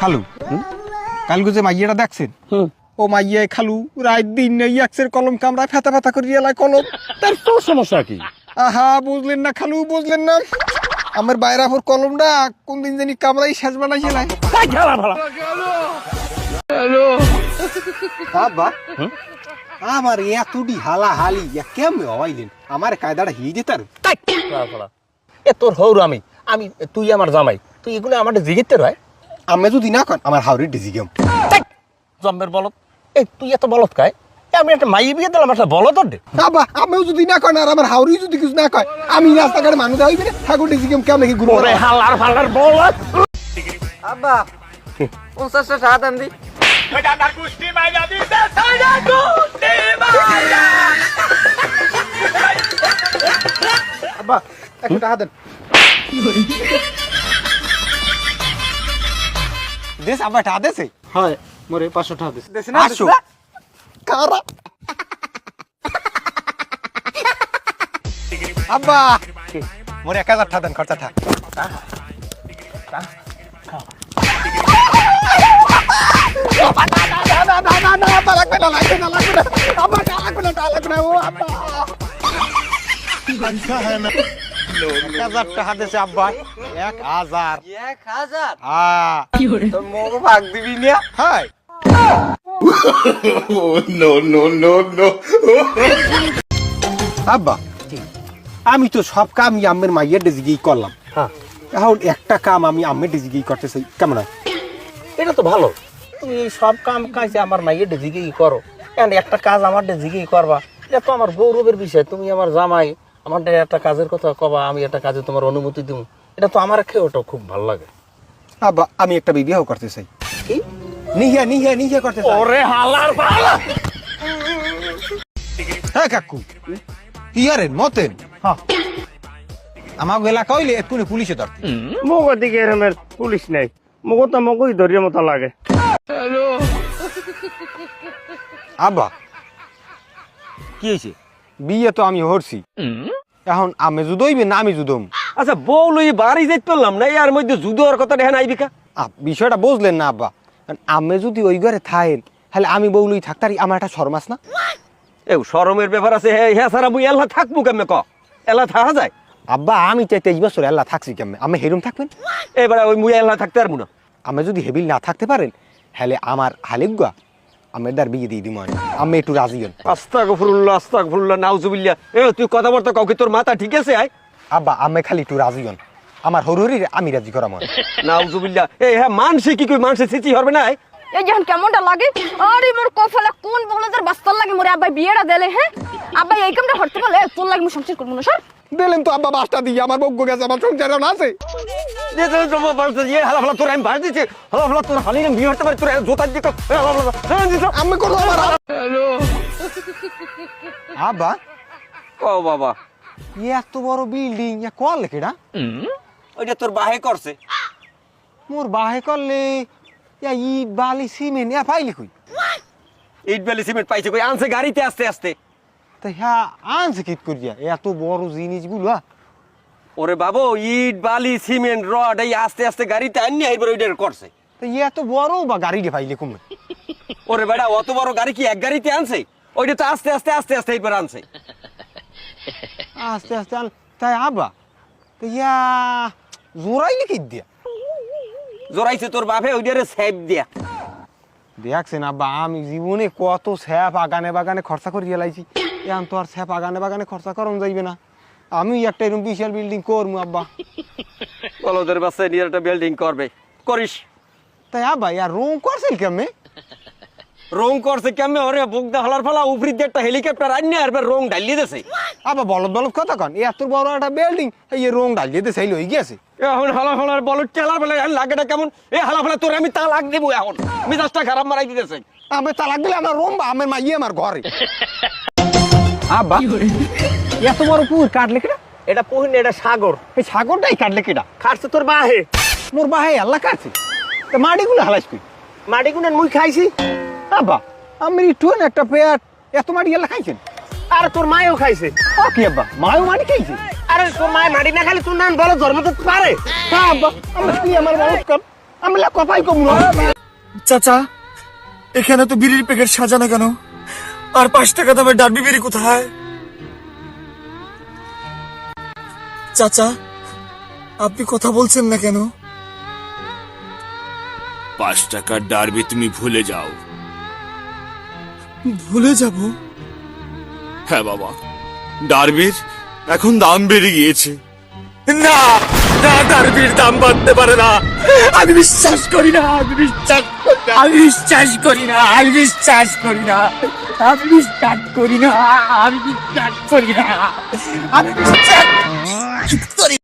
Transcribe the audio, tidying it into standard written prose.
খালু কালকে যে মাইয়াটা দেখছেন ও মাইয়া খালু রাত দিন ইয়াক্সের কলম কামড়ায় ফেতা ফেতা করে এলায় কলম। তার তোর সমস্যা কি? আহা বুঝলেন না খালু, বুঝলেন না, আমার বাইরাফোর কলমটা কোন দিন জানি কামড়াই শেষ বানাই এলায়। বাবা আমার এতটি হালা হালি কেমন হওয়াইলেন আমার কায়দাটা হিয়ে যেতার। এ তোর হৌর আমি আমি তুই আমার জামাই, তুই এগুলো আমার জিগিতে রয়। আমি যদি না কন আমার হাওড়ি ডিজি গেম জম্মের বলত। এই তুই এত বলত খায়, আমি একটা মাইয়ে বিয়ে দিলাম, একটা বলত দে। বাবা আমিও যদি না কন আর আমার হাওড়ি যদি কিছু না কয় আমি রাস্তাঘাটে মানুষ হইবে না ঠাকুর ডিজি গেম কেমন কি ঘুরবো। ওরে হালার ফালার বলত। আব্বা 50টা টাকা দেন দি। আব্বা একটা টাকা দেন। দেশ আব্বা টাকা দেছে? হয় মোরে 500 টাকা দিছে। দেছে না? 500 কারা আব্বা মোরে 1000 টাকা দেন খরচা টাকা। আব্বা আমি তো সব কাম আম্মের মাইয়ের ডিজিগেই করলাম, এখন একটা কাম আমি আম্মের ডিজিগেই করতে চাই, কেমন হয়? এটা তো ভালো, তুমি এই সব কাম কাজ আমার মাইয়ের জিগেই করো, এখন একটা কাজ আমার জিগেই করবা, এটা তো আমার গৌরবের বিষয়। তুমি আমার জামাই, আমার একটা কাজের কথা কবা, আমি একটা কাজে তোমার অনুমতি দিব, এটা তো আমার খেয়েওটা খুব ভালো লাগে। আব্বা আমি একটা বিবাহ করতে চাই। কি? নিহিয়া নিহিয়া নিহিয়া করতে চাই। ওরে হালার ফালা। হ্যাঁ কাকু ইয়ারেন মতেন আমাকে এলাকা হইলে এক্ষুনি পুলিশে ধরতে। মগো দিকে এরমের পুলিশ নেই, মগো তো মগোই ধরিয়ে মতো লাগে। আব্বা কি হয়েছে? বিয়ে তো আমি হরছি, এখন আমি জুদইবে না আমি জুদম? আচ্ছা বউ লই বাড়ি যাইতে পারলাম না, এর মধ্যে জুদোর কথা দেখেন আইবিকা। বিষয়টা বুঝলেন না আব্বা, আমি যদি ওই ঘরে থাকেন তাহলে আমি বউ লই থাকতারি, আমার একটা শরমাস না? এ শরমের ব্যাপার আছে, হ্যাঁ সারা মুই এলা থাকবো কেমনে ক? এলা থাকা যায়? আব্বা আমি চাই 23 বছর আল্লাহ থাকছি কেমন আমি হেরুম থাকবেন? এবারে ওই মুই এলা থাকতে পারবো না। আমি যদি হেবিল না থাকতে পারেন তাহলে আমার হালিগুয়া আমার দার বিয়ে দিয়ে দিব, আমি একটু রাজি হন। আস্তাগফিরুল্লাহ আস্তাগফিরুল্লাহ নাউজুবিল্লাহ। এ তুই কথাবার্তা কাউকে, তোর মাথা ঠিক আছে? আয় আব্বা আমি খালি একটু রাজি হন, আমার হরুরি আমি রাজি করাম। নাউজুবিল্লাহ। এই হ্যাঁ মানসি কি কই, মানসি সিচি হবে না? এই যখন কেমনটা লাগে, আরে মোর কফলে কোন বলদের বাস্তার লাগে মোরে আব্বাই বিয়েটা দেলে। হ্যাঁ আব্বাই এই কামটা করতে পারলে তোর লাগে আমি সংসার করব না। সর দিলেন তো আব্বা বাসটা দিয়ে, আমার বউ গেছে, আমার সংসার না আছে। যে তোমার বাড়িতে যে হালা ফালা তোর আমি বাড়ি দিচ্ছি, হালা ফালা তোর হালি বিয়ে হতে পারে, তোর জোতা দিতে আমি করবো আমার আব্বা। ও বাবা এত বড় বিল্ডিং কল লেখেটা? ওইটা তোর বাহে করছে। মোর বাহে করলে ইট বালি সিমেন্ট পাইলি কই? ইট বালি সিমেন্ট পাইছে কই? আনছে গাড়িতে আস্তে আস্তে। তা হ্যাঁ আনছে কি করিয়া এত বড় জিনিসগুলো? ওরে বাবু ইট বালি সিমেন্ট রড এই আস্তে আস্তে গাড়িতে আনি আইবার ওইটা করছে। তা এত বড় বা গাড়ি পাইলে কমে? ওরে বেটা অত বড় গাড়ি কি এক গাড়িতে আনছে? ওইটা তো আস্তে আস্তে আস্তে আস্তে এইবার আনছে। আস্তে আস্তে তাই আব্বা তো জোরাইলে কি দিয়া? জোরাইছে তোর বাপে ওইটারে সেভ দিয়া। দেখছেন আব্বা আমি জীবনে কত স্যাপ আগানে বাগানে খরচা করে লাইছি, এখন তো আর স্যাপ আগানে বাগানে খরচা করন যাইবে না। আমি একটা এরকম বিশাল বিল্ডিং করবো আব্বা। বলদের বাচ্চা নিয়ে একটা বিল্ডিং করবে, করিস। তাই আব্বা রং করছেন কেমনে? রং করছে কেমনে? ওরে বুকদা হলার ফলা উপরি দিয়ে একটা হেলিকপ্টার আনি আর রং ঢালিয়ে দিয়েছে। আব্বা বলদ বলদ কথা কন, এত বড় একটা বিল্ডিং এই রং ঢালিয়ে দিয়েছে হয়ে গিয়েছে। এখন হালা ফলার বলদ টেলার বেলা লাগেটা কেমন? এ হালা ফলা তোর আমি তা লাগ দেবো, এখন মিজাজটা খারাপ মারাই দিতেছে। আমি তালাক দিলে আমার রুম বা আমার মাইয়ে আমার ঘরে। আব্বা এত বড় পুকুর কাটলে কিনা? এটা পুহিন, এটা সাগর। এই সাগরটাই কাটলে কিনা? খাটছে তোর বাহে। মোর বাহে আল্লাহ কাটছে, তা মাটিগুলো হালাইস কই? মাটি গুনেন মুই খাইছি। আব্বা আমি একটু একটা পেট এত মাটি এলা খাইছেন? আর তোর মায়ও খাইছে। ও কি আব্বা, মায়ও মাটি খাইছে? আরে তোর মায় মাটি না খাইলে তোর নান বলো ধর্ম তো পারে। হ্যাঁ আব্বা, আমরা কি আমার বলত কম, আমরা কথাই কম না। চাচা এখানে তো বিড়ির প্যাকেট সাজানো কেন? আর 5 টাকা দামের ডার্বি বিড়ি কোথায়? চাচা আপনি কথা বলছেন না কেন? 5 টাকার ডার্বি তুমি ভুলে যাও। ভুলে যাব? হ্যাঁ বাবা, ডার্বির এখন দাম বেড়ে গিয়েছে। না না, ডার্বির দাম বাড়তে পারে না। আমি বিশ্বাস করি না, আমি বিশ্বাস করি না, আমি বিশ্বাস করি না, আমি বিশ্বাস করি না, আমি বিশ্বাস করি না, আমি বিশ্বাস করি না, আমি বিশ্বাস করি